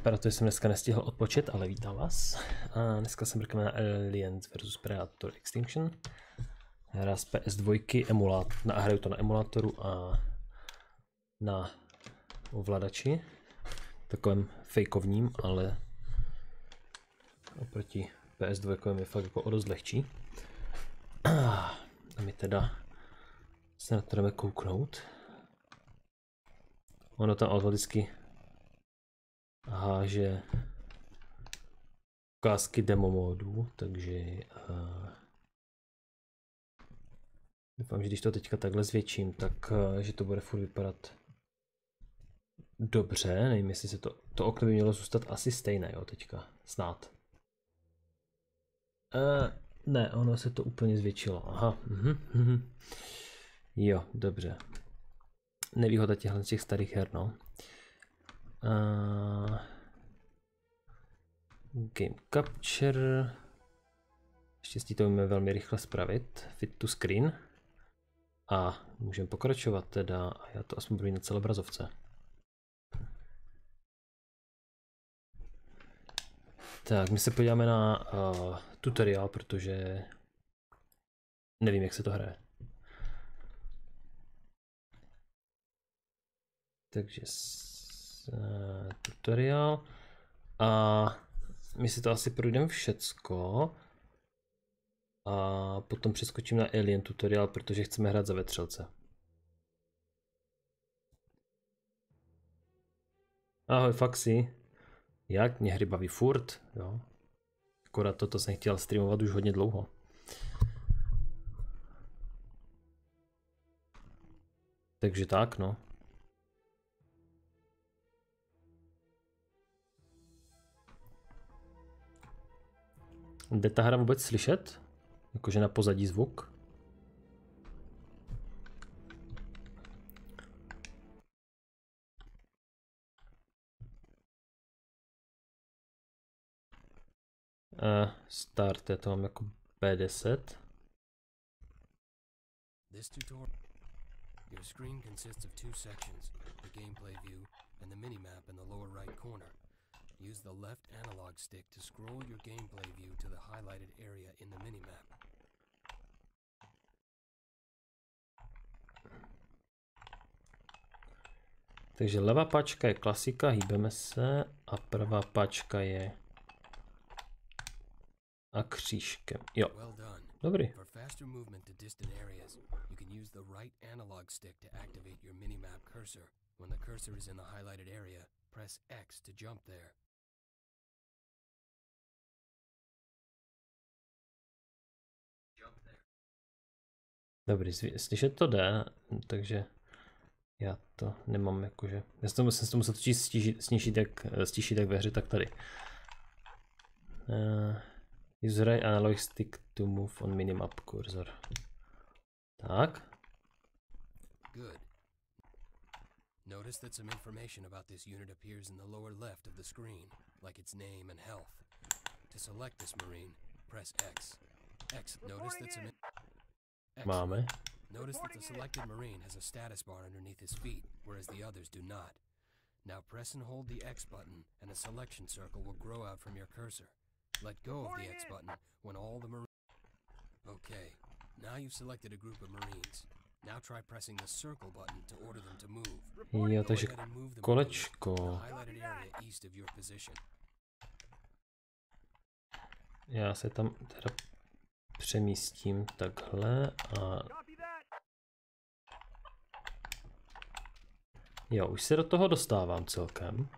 Protože jsem dneska nestihl odpočet, ale vítám vás. A dneska se mrkneme na Aliens vs Predator Extinction. Hra z PS2, hraju to na emulátoru a na ovladači. Takovým fejkovním, ale oproti PS2 je fakt jako o dost lehčí. A my teda se na to jdeme kouknout. Ono tam automaticky háže ukázky demo módu, takže doufám, že když to teďka takhle zvětším, tak že to bude furt vypadat dobře. Nevím, jestli se to okno by mělo zůstat asi stejné, jo, teďka, snad. Ne, ono se to úplně zvětšilo, aha, jo, dobře. Nevýhoda těch starých her, no. Game Capture. Štěstí to umíme velmi rychle spravit. Fit to screen. A můžeme pokračovat teda. A já to aspoň budu na celé obrazovce. Tak, my se podíváme na tutoriál, protože nevím, jak se to hraje. Takže tutoriál. A my si to asi projdeme všecko. A potom přeskočím na Alien tutoriál, protože chceme hrát za vetřelce. Ahoj Faxi. Jak? Mě hry baví furt, jo. Akorát toto jsem chtěl streamovat už hodně dlouho. Takže tak, no. Jde ta hra vůbec slyšet? Jakože na pozadí zvuk? Start, já to mám jako B10. This tutorial, your screen consists of two sections, the gameplay view and the minimap in the lower right corner. Use the left analog stick to scroll your gameplay view to the highlighted area in the minimap. Takže levá páčka je klasika, hýbeme se, a pravá páčka je a křížkem. Jo. Dobrý. For faster movement to distant areas, you can use the right analog stick to activate your minimap cursor. When the cursor is in the highlighted area, press X to jump there. Dobrý, slyšet to jde, takže já to nemám jakože, já jsem to musel stíšit jak ve hře, tak tady. Use right analog stick to move on minimap cursor. Tak. Good. Notice that some information about this unit appears in the lower left of the screen, like its name and health. To select this marine, press X. Notice that some Máme. Notice that the selected marine has a status bar underneath his feet, whereas the others do not. Now press and hold the X button, and a selection circle will grow out from your cursor. Let go of the X button when all the marines... Okay, now you've selected a group of marines. Now try pressing the circle button to order them to move. Jo, takže kolečko. Highlighted area east of your position. Já se tam teda přemístím takhle a... Jo, už se do toho dostávám celkem.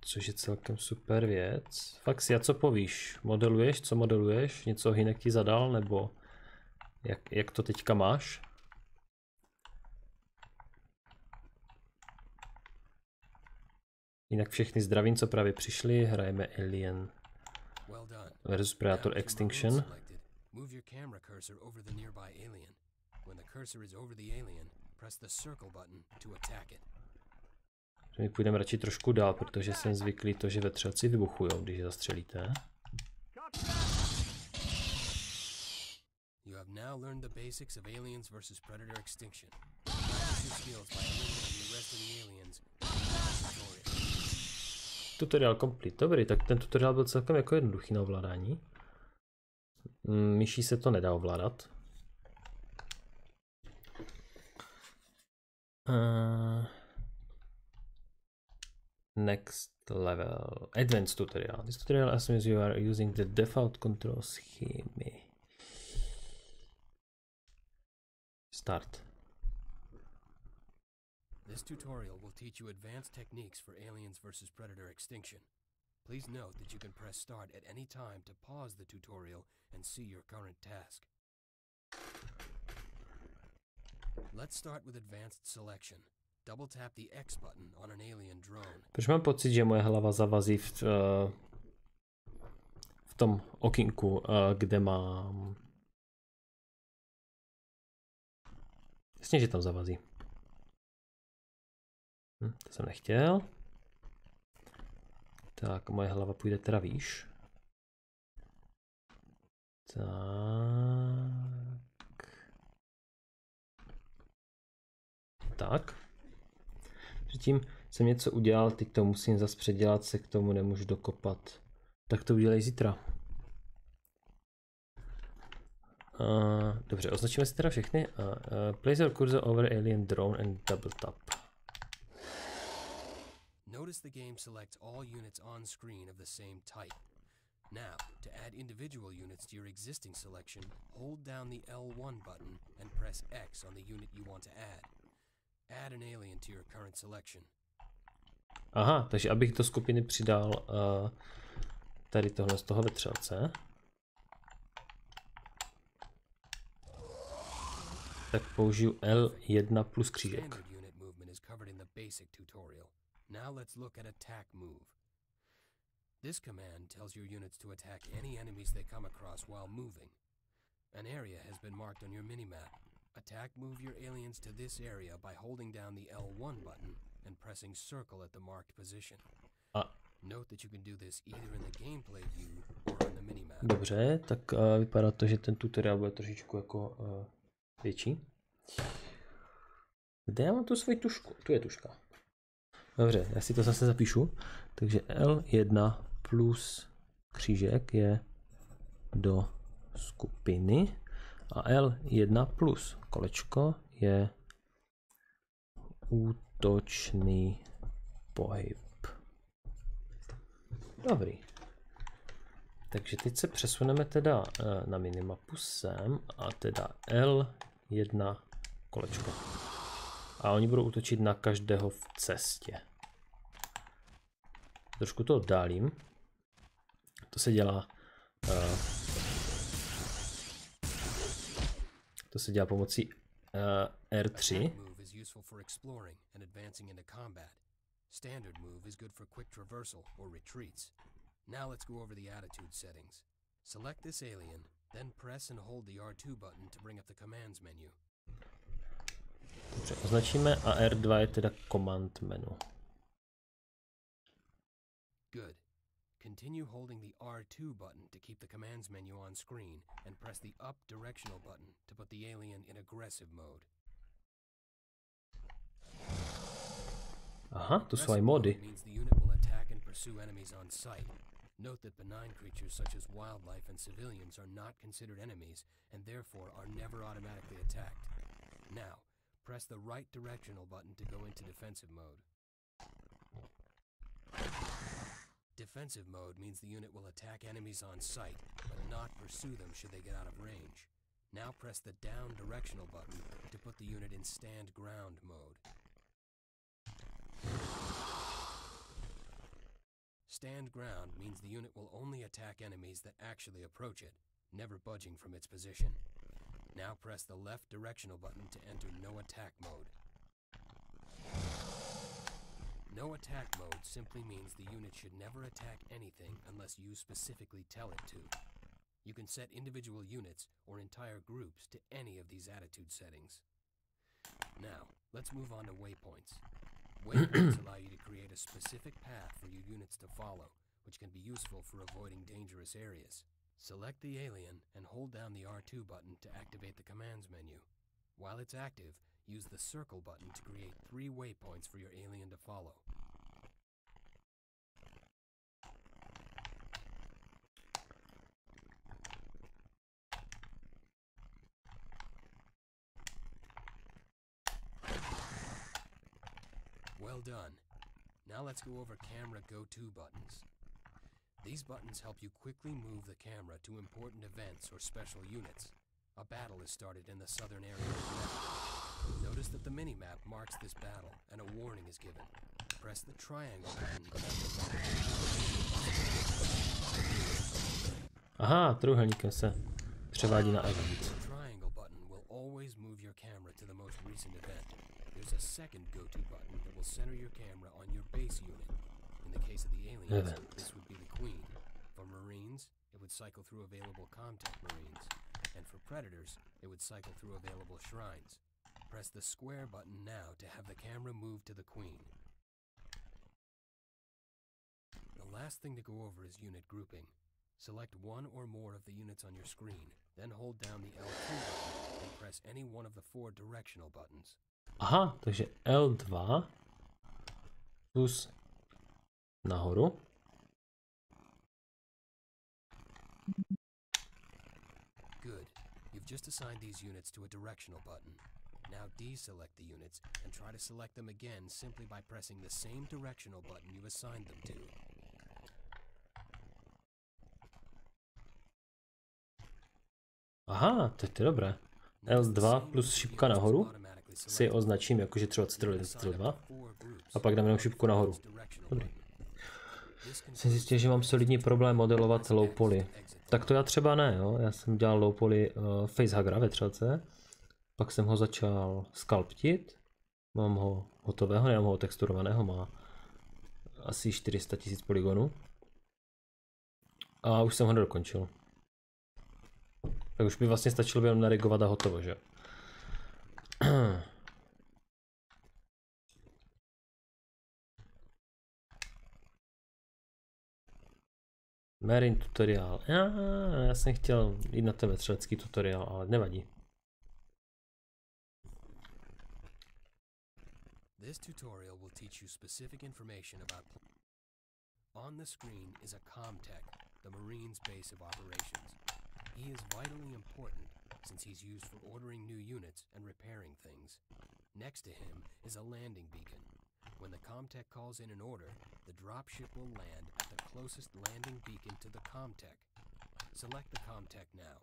Což je celkem super věc. Faxi, a co povíš? Modeluješ? Co modeluješ? Něco Hinek ti zadal? Nebo jak to teďka máš? Jinak všechny zdravím, co právě přišli. Hrajeme Alien vs Predator Extinction. Move your camera cursor over the nearby alien. When the cursor is over the alien, press the circle button to attack it. My půjdeme radši trošku dál, protože jsem zvyklý to, že vetřelci vybuchujou, když je zastřelíte. You have now learned the basics of Aliens vs Predator Extinction. Practice your skills by eliminating the rest of the aliens. Tutoriál complete. Dobrý, tak ten tutoriál byl celkem jako jednoduchý na ovládání. Myší se to nedá ovládat. Next level. Advanced tutorial. This tutorial assumes you are using the default control scheme. Start. This tutorial will teach you advanced techniques for Aliens vs. Predator Extinction. Please note that you can press start at any time to pause the tutorial and see your current task. Let's start with advanced selection. Double tap the X button on an alien drone. Proč mám pocit, že moje hlava zavazí v tom okýnku, kde mám... Jasně, že tam zavazí. To jsem nechtěl. Tak, moje hlava půjde teda výš. Tak. Předtím jsem něco udělal, teď to musím zase předělat, se k tomu nemůžu dokopat. Tak to udělej zítra. Dobře, označíme si teda všechny. Place your cursor over alien drone and double tap. Notice the game selects all units on screen of the same type. Now, to add individual units to your existing selection, hold down the L1 button and press X on the unit you want to add. Add an alien to your current selection. Aha, takže abych do skupiny přidal tady tohle z toho vetřelce, tak použiju L1 plus křížek. Now let's look at attack move. This command tells your units to attack any enemies they come across while moving. An area has been marked on your minimap. Attack move your aliens to this area by holding down the L1 button and pressing circle at the marked position. Note that you can do this either in the gameplay view or on the minimap. Dobře, tak vypadá to, že ten tutoriál bude trošičku jako větší. Kde já mám tu svoji tušku? Tu je tuška. Dobře, já si to zase zapíšu. Takže L1 plus křížek je do skupiny a L1 plus kolečko je útočný pohyb. Dobrý. Takže teď se přesuneme teda na minimapu sem a teda L1 kolečko. A oni budou útočit na každého v cestě. Trošku to oddálím. To se dělá pomocí R3. Standard move is good for quick traversal or retreats. Now let's go over the attitude settings. Select this alien, then press and hold the R2 button to bring up the commands menu. Dobře, označíme a R2 je teda command menu. Good. Continue holding the R2 button to keep the commands menu on screen and press the up directional button to put the alien in aggressive mode. Aha, to jsou i mody. Means the unit will attack and pursue enemies on sight. Note that benign creatures such as wildlife and civilians are not considered enemies and therefore are never automatically attacked. Now, press the right directional button to go into defensive mode. Defensive mode means the unit will attack enemies on sight, but not pursue them should they get out of range. Now press the down directional button to put the unit in stand ground mode. Stand ground means the unit will only attack enemies that actually approach it, never budging from its position. Now press the left directional button to enter no attack mode. No attack mode simply means the unit should never attack anything unless you specifically tell it to. You can set individual units or entire groups to any of these attitude settings. Now, let's move on to waypoints. Waypoints allow you to create a specific path for your units to follow, which can be useful for avoiding dangerous areas. Select the alien and hold down the R2 button to activate the commands menu. While it's active, use the circle button to create 3 waypoints for your alien to follow. Well done. Now let's go over camera go-to buttons. These buttons help you quickly move the camera to important events or special units. A battle is started in the southern area of the map. Notice that the minimap marks this battle and a warning is given. Press the triangle button. Aha, trojúhelníkem se převádí na event. The triangle button will always move your camera to the most recent event. There's a second go-to button that will center your camera on your base unit. In the case of the aliens, this would be the Queen. For Marines, it would cycle through available contact Marines. And for Predators, it would cycle through available shrines. Press the square button now to have the camera move to the Queen. The last thing to go over is unit grouping. Select one or more of the units on your screen, then hold down the L2 button and press any one of the 4 directional buttons. Aha, takže L2 plus nahoru. Good. You've just assigned these units to a directional button. Now deselect the units and try to select them again simply by pressing the same directional button you assigned them to. Aha, teď je dobré. L2 plus šipka nahoru si označím jakože třeba Ctrl 2 a pak dám jenom šipku nahoru. Dobrý. Jsem zjistil, že mám solidní problém modelovat low poly. Tak to já třeba ne, jo. Já jsem dělal low poly facehuggera ve třelce, pak jsem ho začal sculptit, mám ho hotového, nemám ho texturovaného, má asi 400 000 polygonů a už jsem ho nedokončil. Tak už by vlastně stačilo jenom narigovat a hotovo, že? Marine tutoriál. Já jsem chtěl jít na ten vetřelecký tutoriál, ale nevadí. This tutorial will teach you specific information about. On the screen is a ComTech, the Marine's base of operations. He is vitally important since he's used for ordering new units and repairing things. Next to him is a landing beacon. When the ComTech calls in an order, the dropship will land at the closest landing beacon to the ComTech. Select the ComTech now.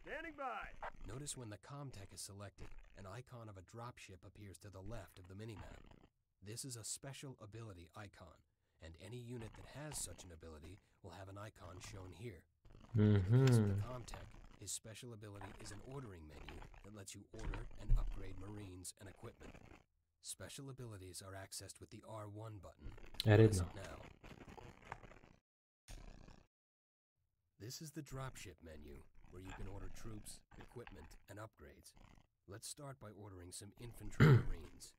Standing by! Notice when the ComTech is selected, an icon of a dropship appears to the left of the minimap. This is a special ability icon, and any unit that has such an ability will have an icon shown here. In the case of the ComTech, his special ability is an ordering menu that lets you order and upgrade Marines and equipment. Special abilities are accessed with the R1 button. Press it now. This is the dropship menu, where you can order troops, equipment, and upgrades. Let's start by ordering some infantry Marines.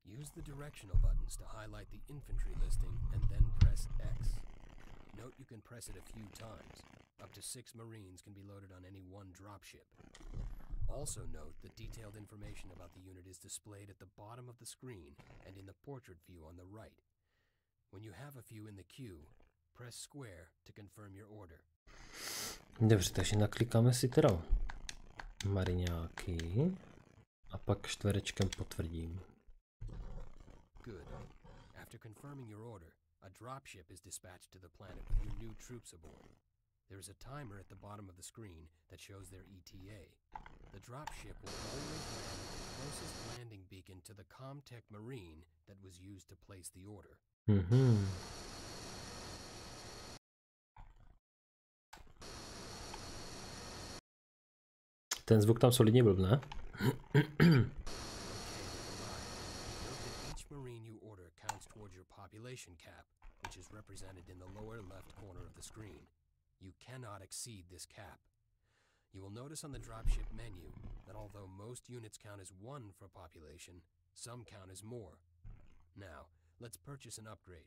Use the directional buttons to highlight the infantry listing and then press X. Note you can press it a few times. Up to 6 Marines can be loaded on any one dropship. Also note that detailed information about the unit is displayed at the bottom of the screen and in the portrait view on the right. When you have a few in the queue, press square to confirm your order. Dobře, takže naklikáme si teda mariňáky a pak čtverečkem potvrdím. Good. After confirming your order, a dropship is dispatched to the planet with your new troops aboard. There is a timer at the bottom of the screen that shows their ETA. The dropship will always land at the closest landing beacon to the ComTech Marine that was used to place the order. Ten zvuk tam solidně byl, ne? Each Marine you order counts towards your population cap, which is represented in the lower left corner of the screen. You cannot exceed this cap. You will notice on the dropship menu that although most units count as 1 for population, some count as more. Now, let's purchase an upgrade.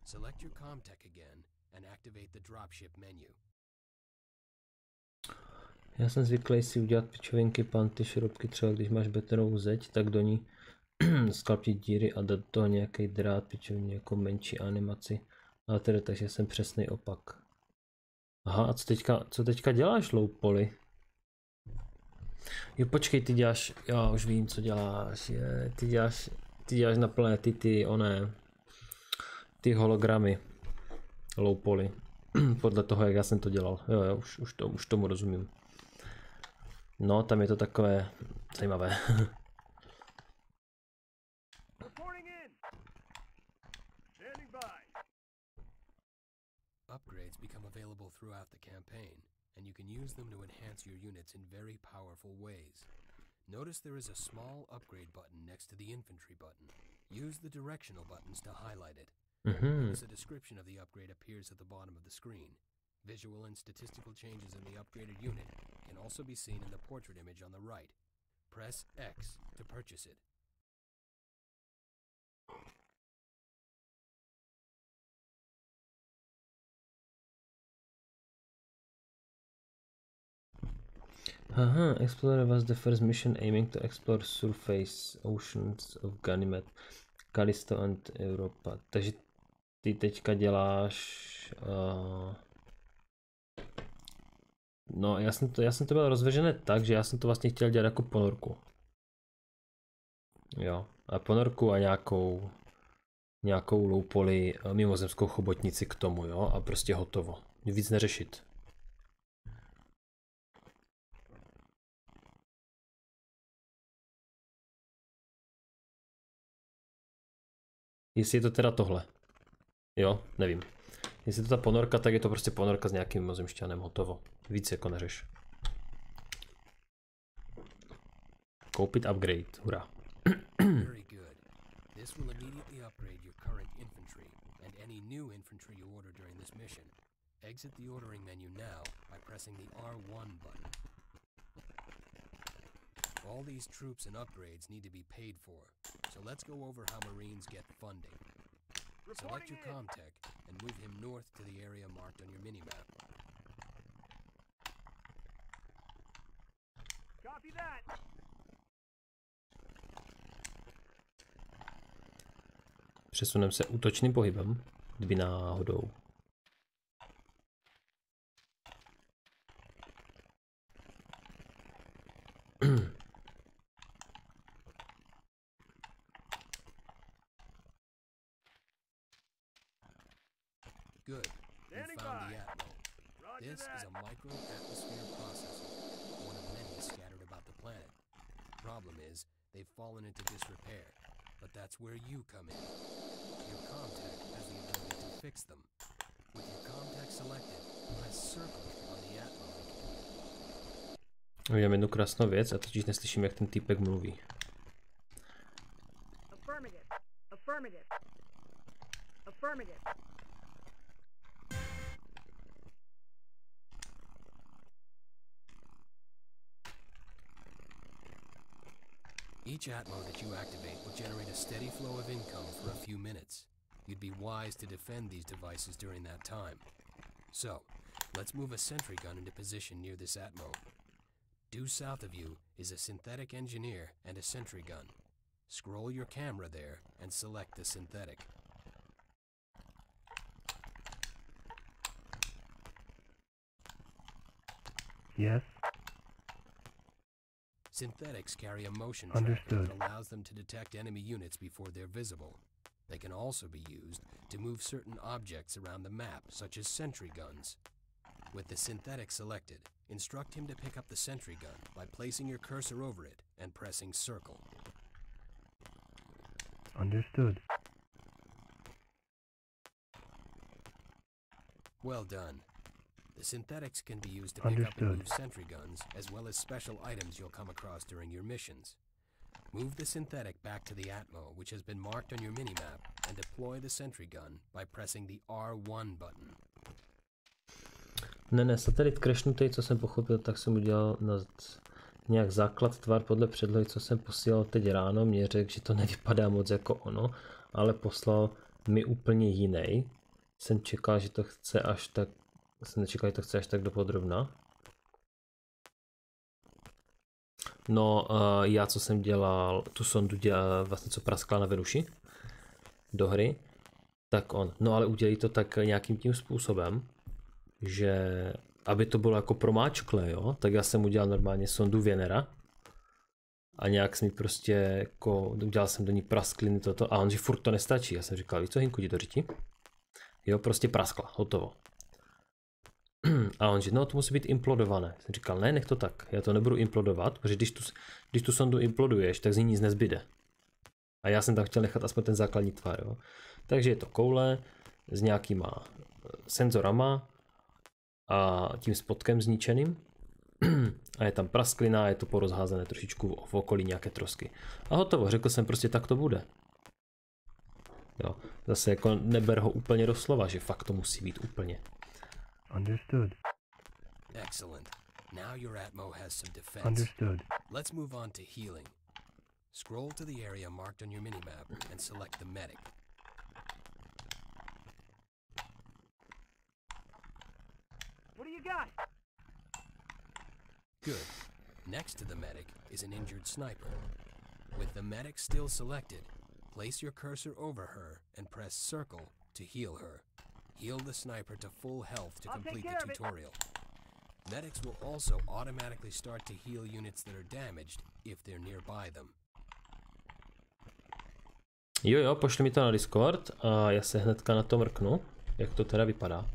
Select your ComTech again and activate the dropship menu. Já jsem zvyklý si udělat pičovinky, panty, šroubky, třeba když máš betonovou zeď, tak do ní skalptit díry a dát do toho nějaký drát, pičovně jako menší animaci. Ale tedy takže jsem přesný opak. Aha, a co teďka děláš, low poly? Jo, počkej, ty děláš, já už vím, co děláš, ty děláš na plné ty hologramy, low poly, podle toho, jak já jsem to dělal, jo, už tomu rozumím. No, tam je to takové zajímavé. Upgrades become available throughout the campaign, and you can use them to enhance your units in very powerful ways. Notice there is a small upgrade button next to the infantry button. Use the directional buttons to highlight it. Notice a description of the upgrade appears at the bottom of the screen. Visual and statistical changes in the upgraded unit can also be seen in the portrait image on the right. Press X to purchase it. Aha, Explorer was the first mission aiming to explore surface oceans of Ganymed, Callisto and Europa. Takže ty teďka děláš... No, já jsem to byl rozvržené tak, že já jsem to vlastně chtěl dělat jako ponorku. Jo, a ponorku a nějakou low poly mimozemskou chobotnici k tomu, jo, a prostě hotovo. Víc neřešit. Jestli je to teda tohle. Jo, nevím. Jestli je to ta ponorka, tak je to prostě ponorka s nějakým mimozemšťanem, hotovo. Víc jako neřeš. Koupit upgrade, hurá. Very good. This will immediately upgrade your current infantry and any new infantry you order during this mission. Exit the ordering menu now by pressing the R1 button. All these troops and upgrades need to be paid for, so let's go over how Marines get funding. Select your ComTech and move him north to the area marked on your minimap. Copy that. Přesuneme se útočným pohybem, kdyby náhodou. Good. You found the AvP. This is a micro-atmosphere processor, one of many scattered about the planet. Problem is, they've fallen into disrepair, but that's where you come in. Your ComTech has the ability to fix them. With your ComTech selected, press circle on the AvP. Vidím jednu krásnou věc a totiž neslyším, jak ten týpek mluví. Affirmative. Affirmative. Affirmative. Each AvP that you activate will generate a steady flow of income for a few minutes. You'd be wise to defend these devices during that time. So, let's move a sentry gun into position near this AvP. Due south of you is a synthetic engineer and a sentry gun. Scroll your camera there and select the synthetic. Yes. Synthetics carry a motion tracker Understood. that allows them to detect enemy units before they're visible. They can also be used to move certain objects around the map, such as sentry guns. With the synthetic selected, instruct him to pick up the sentry gun by placing your cursor over it and pressing circle. Understood. Well done. The synthetics can be used to pick up and Understood. move sentry guns, as well as special items you'll come across during your missions. Move the synthetic back to the AvP, which has been marked on your minimap, and deploy the sentry gun by pressing the R1 button. Ne, satelit crashnutý, co jsem pochopil, tak jsem udělal na nějak základ tvar podle předlohy, co jsem posílal teď ráno. Mě řekl, že to nevypadá moc jako ono, ale poslal mi úplně jiný. Jsem čekal, že to chce až tak, jsem nečekal, že to chce až tak dopodrobna. No, já co jsem dělal, tu sondu dělal, vlastně co praskla na Venuši do hry, tak on, no ale udělí to tak nějakým tím způsobem, že aby to bylo jako promáčklé, jo, tak já jsem udělal normálně sondu Věnera a nějak jsem mi prostě jako, udělal jsem do ní praskliny toto a on, že furt to nestačí. Já jsem říkal, víš co, Hinku, jdi do řiti? Jo, prostě praskla, hotovo. A on, že no, to musí být implodované. Jsem říkal, ne, nech to tak, já to nebudu implodovat, protože když tu sondu imploduješ, tak z ní nic nezbyde. A já jsem tam chtěl nechat aspoň ten základní tvar, jo. Takže je to koule s nějakýma senzorama a tím spodkem zničeným. A je tam prasklina, je to porozházené trošičku v okolí nějaké trosky. A hotovo, řekl jsem prostě, tak to bude. Jo, zase jako neber ho úplně doslova, že fakt to musí být úplně. Understood. Excellent. Now your Atmo has some defense. Understood. Let's move on to healing. Scroll to the area marked on your minimap and select the medic. What do you got? Good. Next to the medic is an injured sniper. With the medic still selected, place your cursor over her and press circle to heal her. Heal the sniper to full health to I'll take complete care the of it. tutorial. Medics will also automatically start to heal units that are damaged if they're nearby them. Jo, pošli mi to na Discord a já se hnedka na to mrknu, jak to teda vypadá.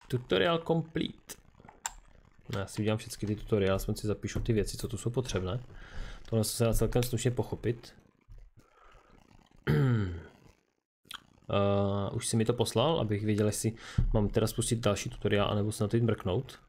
Tutoriál complete. No, já si udělám všechny ty tutoriály, aspoň si zapíšu ty věci, co tu jsou potřebné. Tohle se dá celkem slušně pochopit. Už si mi to poslal, abych věděl, jestli mám teda spustit další tutoriál, anebo se na to jít mrknout.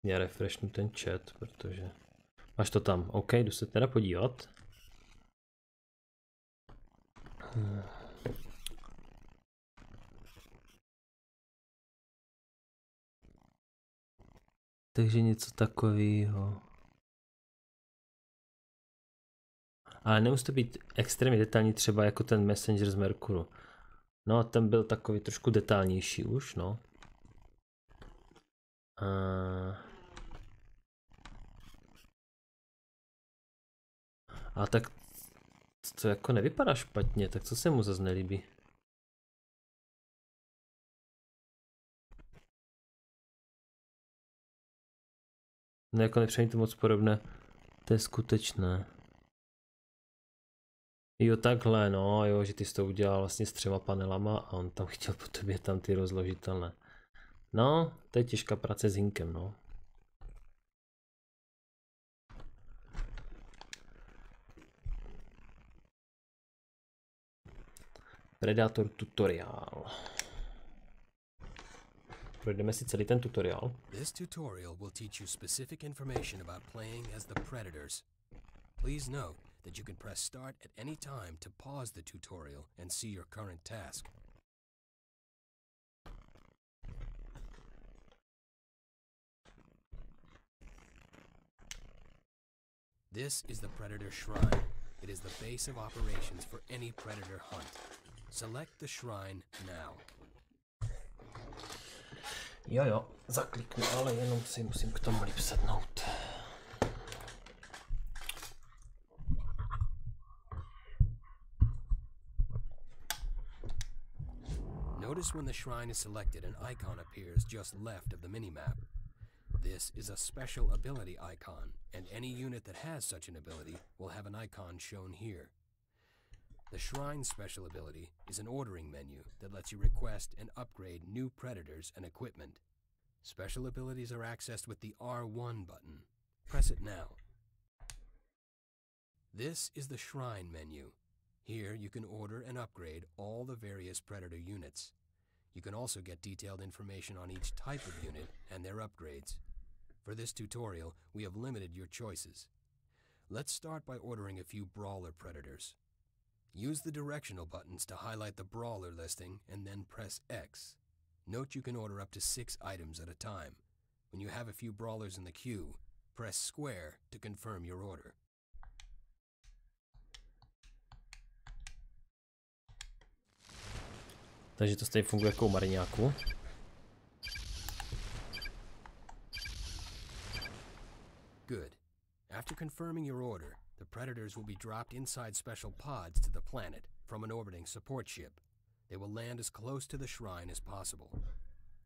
Já refreshnu ten chat, protože... Máš to tam, OK, jdu se teda podívat. Takže něco takového. Ale nemusí to být extrémně detailní, třeba jako ten Messenger z Merkuru. No, ten byl takový trošku detailnější už, no. A tak to jako nevypadá špatně, tak co se mu zase nelíbí? No jako nepřejmě to moc podobné, to je skutečné. Jo takhle, no jo, že ty jsi to udělal vlastně s 3 panelama a on tam chtěl po tobě tam ty rozložitelné. No, to je těžká práce s Hinkem, no. Predator tutoriál. Projdeme si celý ten tutoriál. This tutorial will teach you specific information about playing as the Predators. Please note that you can press start at any time to pause the tutorial and see your current task. This is the Predator Shrine. It is the base of operations for any Predator hunt. Select the shrine now. Jo, zakliknu, ale jenom si musím k tomu líp sednout. Notice when the shrine is selected, an icon appears just left of the minimap. This is a special ability icon, and any unit that has such an ability will have an icon shown here. The Shrine special ability is an ordering menu that lets you request and upgrade new predators and equipment. Special abilities are accessed with the R1 button. Press it now. This is the Shrine menu. Here you can order and upgrade all the various Predator units. You can also get detailed information on each type of unit and their upgrades. For this tutorial, we have limited your choices. Let's start by ordering a few Brawler Predators. Use the directional buttons to highlight the Brawler listing and then press X. Note you can order up to 6 items at a time. When you have a few Brawlers in the queue, press square to confirm your order. Takže to stejně funguje jako u mariňáku. Good. After confirming your order, the Predators will be dropped inside special pods to the planet from an orbiting support ship. They will land as close to the Shrine as possible.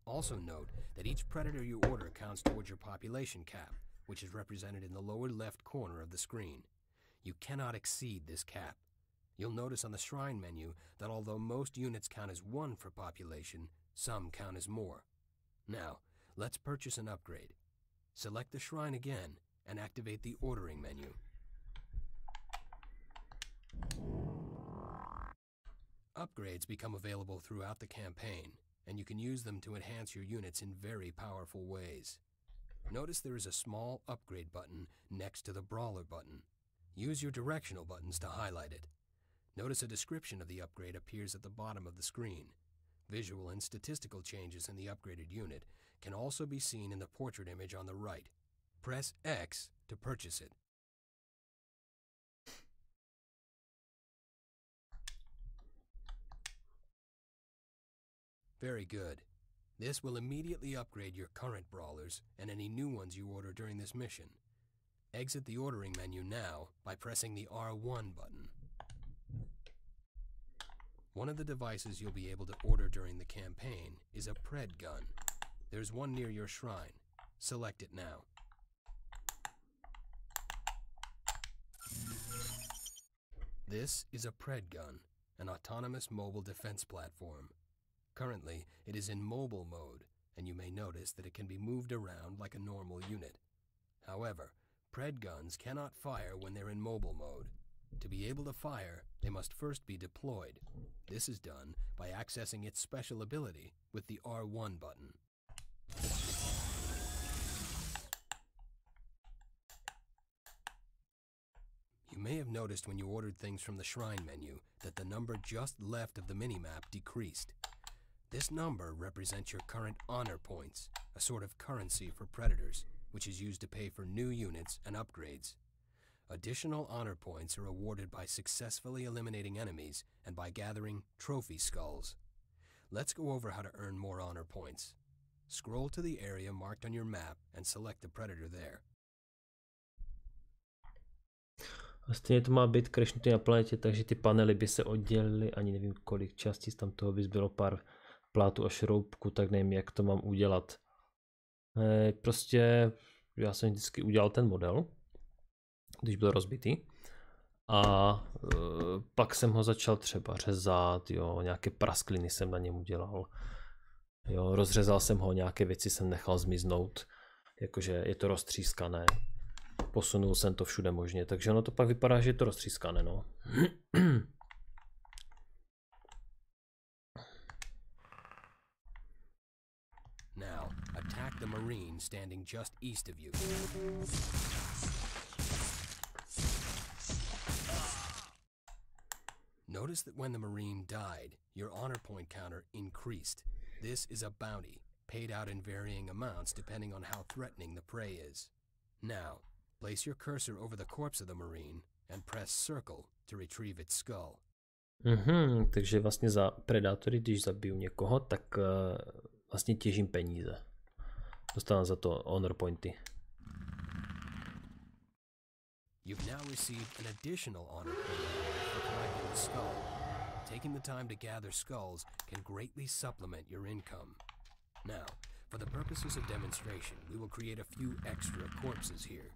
Also note that each Predator you order counts towards your population cap, which is represented in the lower left corner of the screen. You cannot exceed this cap. You'll notice on the Shrine menu that although most units count as 1 for population, some count as more. Now, let's purchase an upgrade. Select the Shrine again and activate the ordering menu. Upgrades become available throughout the campaign, and you can use them to enhance your units in very powerful ways. Notice there is a small upgrade button next to the Brawler button. Use your directional buttons to highlight it. Notice a description of the upgrade appears at the bottom of the screen. Visual and statistical changes in the upgraded unit can also be seen in the portrait image on the right. Press X to purchase it. Very good. This will immediately upgrade your current Brawlers and any new ones you order during this mission. Exit the ordering menu now by pressing the R1 button. One of the devices you'll be able to order during the campaign is a Pred gun. There's one near your Shrine. Select it now. This is a Pred gun, an autonomous mobile defense platform. Currently, it is in mobile mode, and you may notice that it can be moved around like a normal unit. However, Pred guns cannot fire when they're in mobile mode. To be able to fire, they must first be deployed. This is done by accessing its special ability with the R1 button. You may have noticed when you ordered things from the Shrine menu that the number just left of the minimap decreased. This number represents your current honor points, a sort of currency for Predators, which is used to pay for new units and upgrades. Additional honor points are awarded by successfully eliminating enemies and by gathering trophy skulls. Let's go over how to earn more honor points. Scroll to the area marked on your map and select the Predator there. A stejně to má být crashnutý na planetě, takže ty panely by se oddělily, ani nevím kolik částic tam toho by zbylo, pár plátů a šroubku, tak nevím jak to mám udělat. Prostě já jsem vždycky udělal ten model, když byl rozbitý, a pak jsem ho začal třeba řezat, jo, nějaké praskliny jsem na něm udělal, jo, rozřezal jsem ho, nějaké věci jsem nechal zmiznout, jakože je to roztřískané, posunul jsem to všude možně, takže ono to pak vypadá, že je to roztřískané, no. Now, attack the Marine standing just east of you. Notice that when the Marine died, your honor point counter increased. This is a bounty, paid out in varying amounts depending on how threatening the prey is. Now, place your cursor over the corpse of the Marine and press circle to retrieve its skull. Takže vlastně za predátory, když zabiju někoho, tak vlastně těžím peníze. Dostávám za to honor pointy. You've now received an additional honor point for collecting the skull. Taking the time to gather skulls can greatly supplement your income. Now, for the purposes of demonstration, we will create a few extra corpses here.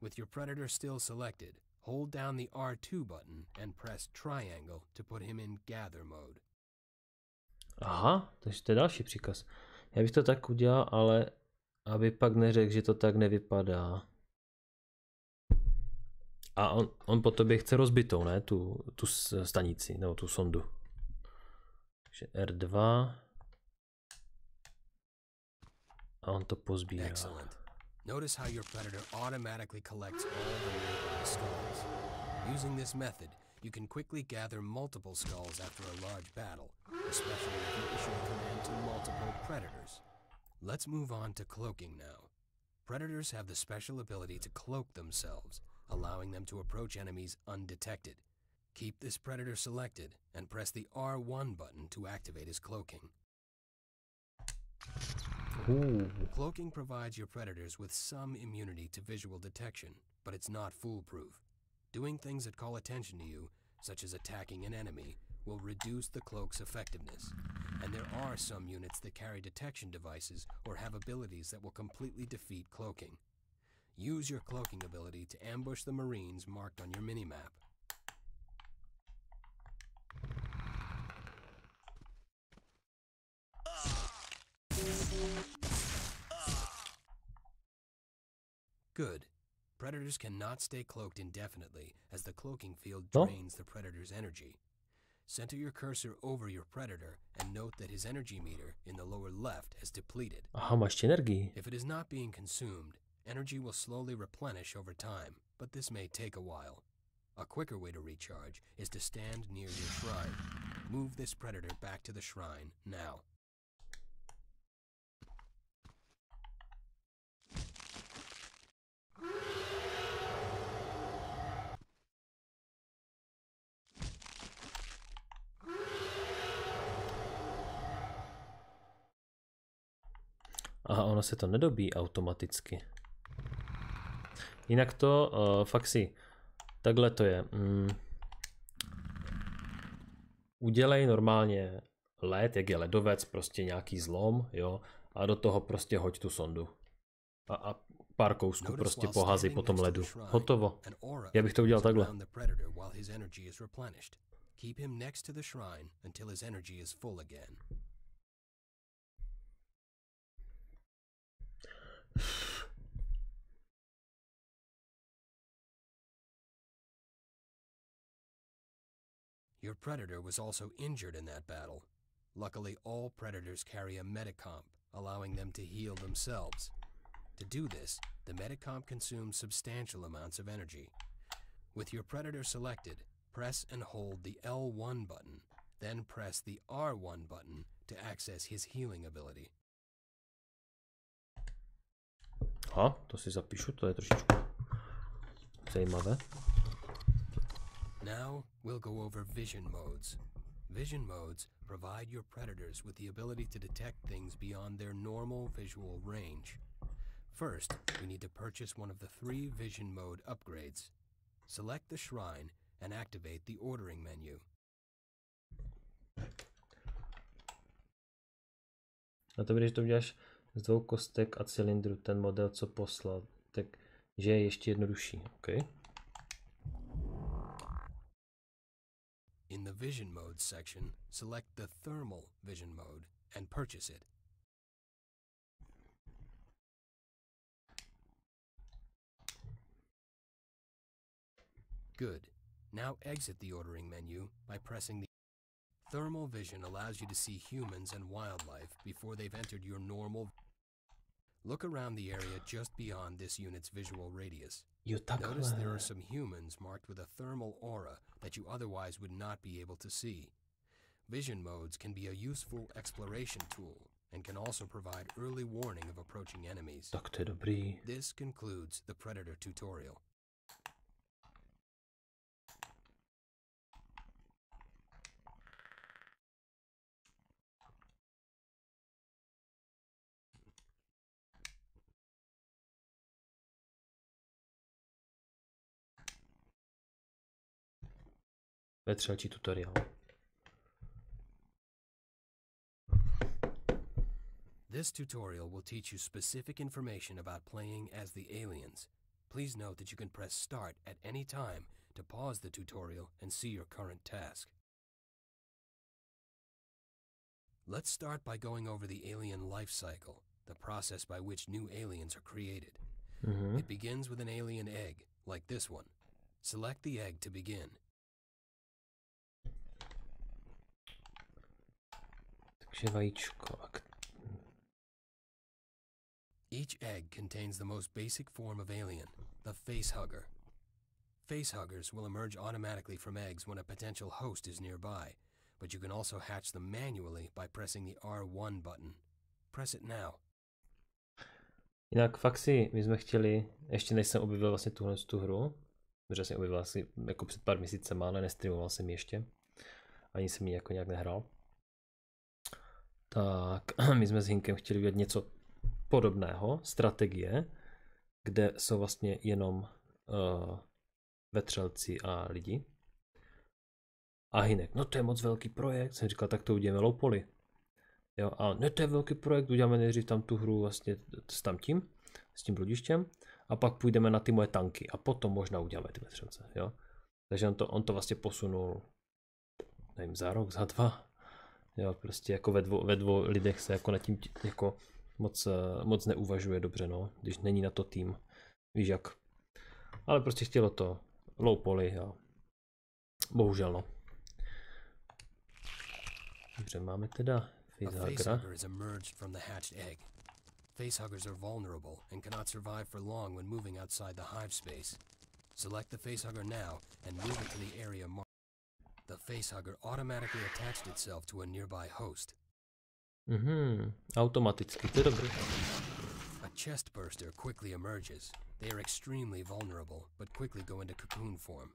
With your Predator still selected, hold down the R2 button and press triangle to put him in gather mode. Aha, takže to je další příkaz. Já bych to tak udělal, ale aby pak neřekl, že to tak nevypadá. A on po tobě chce rozbitou, ne? Tu stanici, nebo tu sondu. Takže R2. A on to pozbírá. Excellent. Notice how your predator automatically collects all the nearby skulls. Using this method, you can quickly gather multiple skulls after a large battle, especially if you issue a command to multiple predators. Let's move on to cloaking now. Predators have the special ability to cloak themselves, allowing them to approach enemies undetected. Keep this predator selected and press the R1 button to activate his cloaking. Ooh. Cloaking provides your predators with some immunity to visual detection, but it's not foolproof. Doing things that call attention to you, such as attacking an enemy, will reduce the cloak's effectiveness. And there are some units that carry detection devices or have abilities that will completely defeat cloaking. Use your cloaking ability to ambush the Marines marked on your minimap. Good. Predators cannot stay cloaked indefinitely, as the cloaking field drains the predator's energy. Center your cursor over your predator and note that his energy meter in the lower left has depleted. Aha, máš energii. If it is not being consumed, energy will slowly replenish over time, but this may take a while. A quicker way to recharge is to stand near your shrine. Move this predator back to the shrine now. Aha, ono se to nedobí automaticky. Jinak to, fakt si, takhle to je. Udělej normálně led, jak je ledovec, prostě nějaký zlom, jo, a do toho prostě hoď tu sondu. A pár kousků prostě poházy po tom ledu. Hotovo. Já bych to udělal takhle. Keep him next to the shrine until his energy is full again. Your predator was also injured in that battle. Luckily, all predators carry a metacomp, allowing them to heal themselves. To do this, the metacomp consumes substantial amounts of energy. With your predator selected, press and hold the L1 button, then press the R1 button to access his healing ability. Aha, to si zapíšu, to je trošičku zajímavé. Now we'll go over vision modes. Vision modes provide your predators with the ability to detect things beyond their normal visual range. First, we need to purchase one of the 3 vision mode upgrades. Select the shrine and activate the ordering menu. A to když to uděláš z 2 kostek a cylindru, ten model, co poslal, takže je ještě jednodušší, OK? In the vision modes section, select the thermal vision mode and purchase it. Good. Now exit the ordering menu by pressing the thermal vision allows you to see humans and wildlife before they've entered your normal. Look around the area just beyond this unit's visual radius. Notice there are some humans marked with a thermal aura that you otherwise would not be able to see. Vision modes can be a useful exploration tool and can also provide early warning of approaching enemies. Tak to je dobrý. This concludes the Predator tutorial. Vetřelčí tutoriál. This tutorial will teach you specific information about playing as the aliens. Please note that you can press start at any time to pause the tutorial and see your current task. Let's start by going over the alien life cycle, the process by which new aliens are created. It begins with an alien egg, like this one. Select the egg to begin. Takže vajíčko. Each egg contains the most basic form of alien, the facehugger. Facehuggers will emerge automatically from eggs when a potential host is nearby, but you can also hatch them manually by pressing the R1 button. Press it now. Jinak fakt my jsme chtěli, ještě než jsem objevil vlastně tu hru, protože jsem objevil asi jako před pár měsícema, ale nestreamoval jsem ji ještě, ani jsem ji jako nějak nehrál. Tak my jsme s Hinkem chtěli udělat něco podobného, strategie, kde jsou vlastně jenom vetřelci a lidi. A Hinek, no to je moc velký projekt, jsem říkal, tak to uděláme low poly. Jo, a ne, to je velký projekt, uděláme nejdřív tam tu hru vlastně s tím bludištěm, a pak půjdeme na ty moje tanky a potom možná uděláme ty vetřelce, jo. Takže on to vlastně posunul, nevím, za rok, za dva, jo, prostě jako ve dvou lidech se jako nad tím jako moc neuvažuje dobře, no, když není na to tým, víš jak. Ale prostě chtělo to low poly a bohužel no. Dobře, máme teda facehugger has emerged from the hatched egg. Facehuggers are vulnerable and cannot survive for long when moving outside the hive space. Select the facehugger now and move it to the area marked. The facehugger automatically attached itself to a nearby host. Automaticky, to je dobrý. A chest burster quickly emerges. They are extremely vulnerable, but quickly go into cocoon form.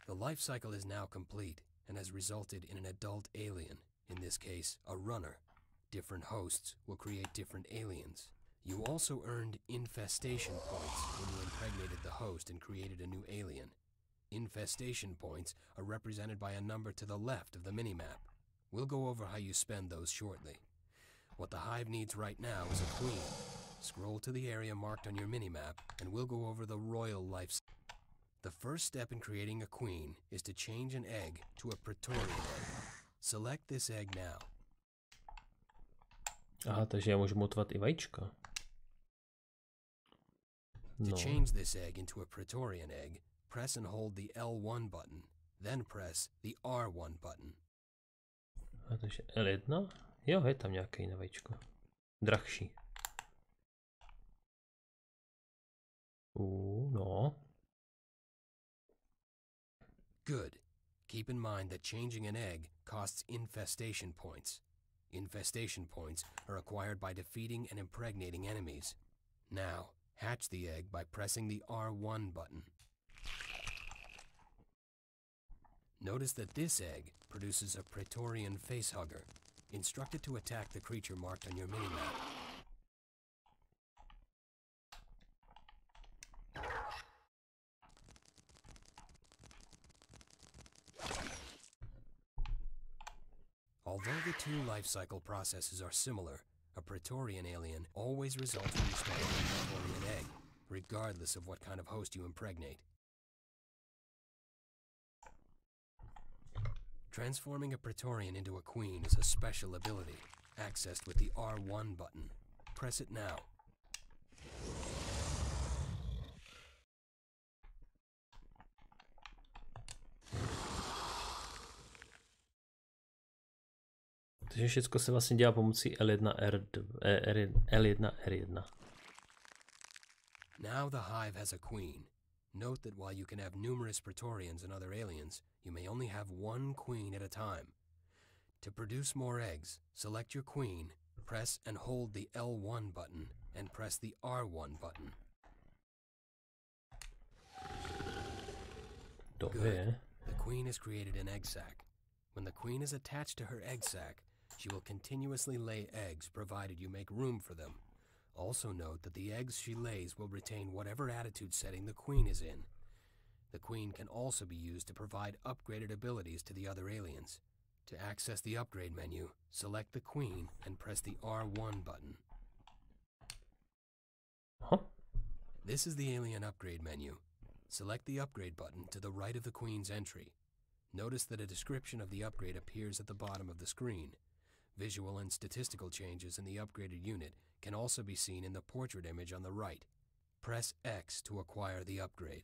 The life cycle is now complete and has resulted in an adult alien, in this case, a runner. Different hosts will create different aliens. You also earned infestation points when you impregnated the host and created a new alien. Infestation points are represented by a number to the left of the minimap. We'll go over how you spend those shortly. What the hive needs right now is a queen. Scroll to the area marked on your minimap and we'll go over the royal life cycle. The first step in creating a queen is to change an egg to a Praetorian egg. Select this egg now. Aha, takže já můžu mutovat i vajíčka. To change this egg into a Praetorian egg, press and hold the L1 button, then press the R1 button. A takže L1? Jo, je tam nějaké jiné vajíčko. Drahší. No. Good. Keep in mind that changing an egg costs infestation points. Infestation points are acquired by defeating and impregnating enemies. Now, hatch the egg by pressing the R1 button. Notice that this egg produces a Praetorian facehugger. Instruct it to attack the creature marked on your minimap. Although the two life cycle processes are similar, a Praetorian alien always results when you start with a Praetorian egg, regardless of what kind of host you impregnate. Transforming a Praetorian into a queen is a special ability, accessed with the R1 button. Press it now. Takže všechno se vlastně dělá pomocí L1, L1, R1. Now the hive has a queen. Note that while you can have numerous Praetorians and other aliens, you may only have one queen at a time. To produce more eggs, select your queen, press and hold the L1 button, and press the R1 button. Good. The queen has created an egg sac. When the queen is attached to her egg sac, she will continuously lay eggs provided you make room for them. Also note that the eggs she lays will retain whatever attitude setting the queen is in. The queen can also be used to provide upgraded abilities to the other aliens. To access the upgrade menu, select the queen and press the R1 button. This is the alien upgrade menu. Select the upgrade button to the right of the queen's entry. Notice that a description of the upgrade appears at the bottom of the screen. Visual and statistical changes in the upgraded unit can also be seen in the portrait image on the right. Press X to acquire the upgrade.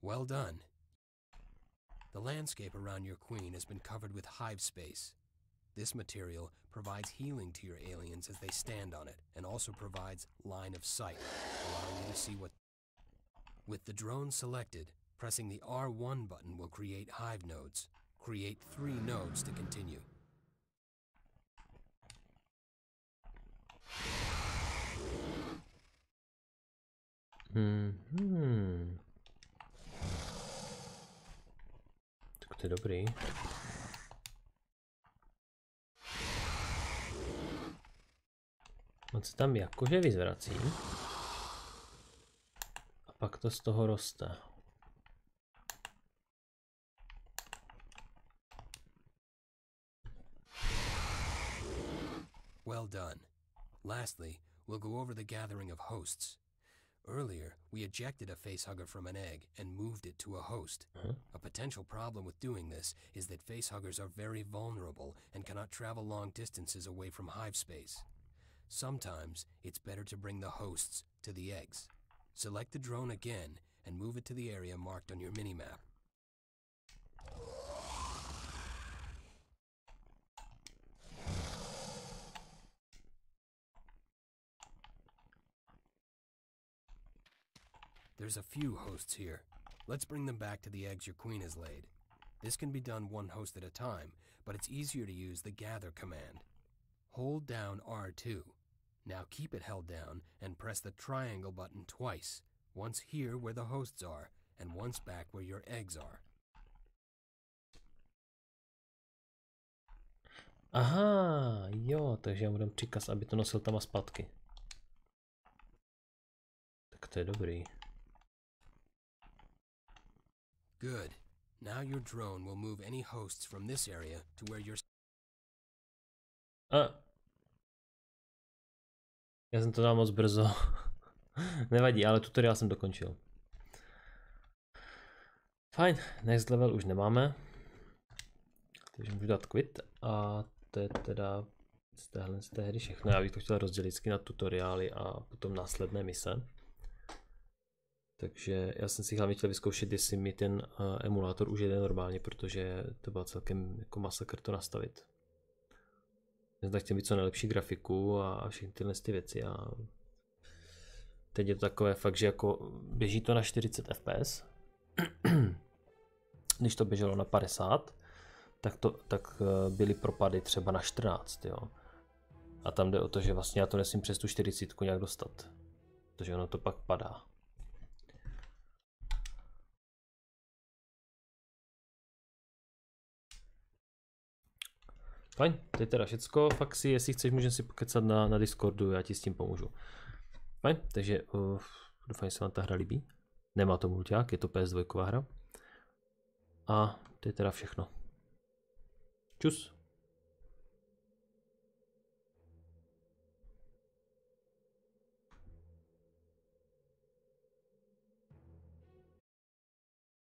Well done. The landscape around your queen has been covered with hive space. This material provides healing to your aliens as they stand on it, and also provides line of sight, allowing you to see what... With the drone selected, pressing the R1 button will create hive nodes. Create 3 nodes to continue. Tak to je dobrý. On se tam jakože vyzvrací. A pak to z toho roste. Well done. Lastly, we'll go over the gathering of hosts. Earlier, we ejected a facehugger from an egg and moved it to a host. A potential problem with doing this is that facehuggers are very vulnerable and cannot travel long distances away from hive space. Sometimes, it's better to bring the hosts to the eggs. Select the drone again and move it to the area marked on your minimap. There's a few hosts here. Let's bring them back to the eggs your queen has laid. This can be done one host at a time, but it's easier to use the gather command. Hold down R2. Now keep it held down and press the triangle button twice, once here where the hosts are, and once back where your eggs are. Aha, jo, takže já mu dám příkaz, aby to nosil tam a zpátky. Tak to je dobrý. Good. Now your drone will move any hosts from this area to where you're... Já jsem to dal moc brzo. Nevadí, ale tutoriál jsem dokončil. Fajn, next level už nemáme. Takže můžu dát quit a to je teda z té hry všechno. Já bych to chtěl rozdělit vždycky na tutoriály a potom následné mise. Takže já jsem si hlavně chtěl vyzkoušet, jestli mi ten emulátor už jede normálně, protože to bylo celkem jako masakr to nastavit. Já chtěl mít co nejlepší grafiku a všechny tyhle ty věci. A teď je to takové fakt, že jako běží to na 40 fps. Když to běželo na 50, tak byly propady třeba na 14. Jo. A tam jde o to, že vlastně já to nesmím přes tu 40 nějak dostat. Protože ono to pak padá. Fajn, to je teda všecko. Fakt si, jestli chceš, můžeme si pokecat na Discordu, já ti s tím pomůžu. Fajn, takže doufám, že se vám ta hra líbí. Nemá to mulťák, je to PS2 hra. A to je teda všechno. Čus.